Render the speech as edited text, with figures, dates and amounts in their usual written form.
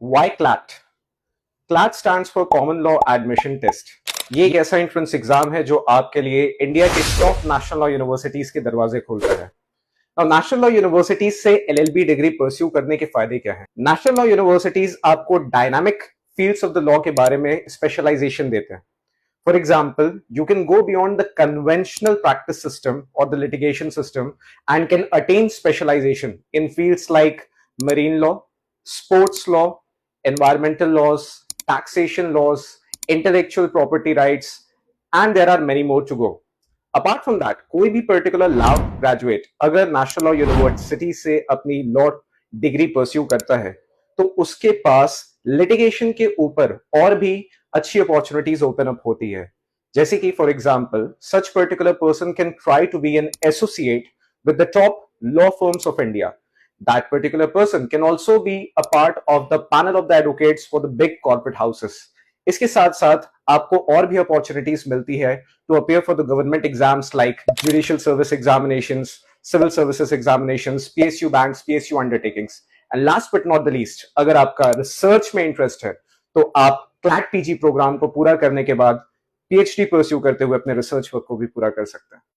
Why CLAT? CLAT stands for Common Law Admission Test. ये एक ऐसा एंट्रेंस एग्जाम है जो आपके लिए इंडिया के टॉप नेशनल लॉ यूनिवर्सिटीज के दरवाजे खोलता है। अब नेशनल लॉ यूनिवर्सिटीज से एलएलबी डिग्री परस्यू करने के फायदे क्या हैं? नेशनल लॉ यूनिवर्सिटीज आपको dynamic fields of the law के बारे में स्पेशलाइजेशन देते हैं। For example, you can go beyond the conventional practice system or the litigation system and can attain specialization in fields like marine law, sports law, environmental laws, taxation laws, intellectual property rights, and there are many more to go. Apart from that, कोई भी particular law graduate अगर national law university से अपनी law degree pursue करता है तो उसके पास litigation के ऊपर और भी अच्छी अपॉर्चुनिटीज ओपन अप होती है। जैसे कि for example such particular person can try to be an associate with the top law firms of India. That particular person can also be a part of the panel of the advocates for the big corporate houses. इसके साथ साथ आपको और भी opportunities मिलती है to appear for the government exams like judicial service examinations, civil services examinations, PSU banks, PSU undertakings. And last but not the least, अगर आपका रिसर्च में इंटरेस्ट है तो आप क्लैट पीजी प्रोग्राम को पूरा करने के बाद पीएचडी परस्यू करते हुए अपने रिसर्च वर्क को भी पूरा कर सकते हैं।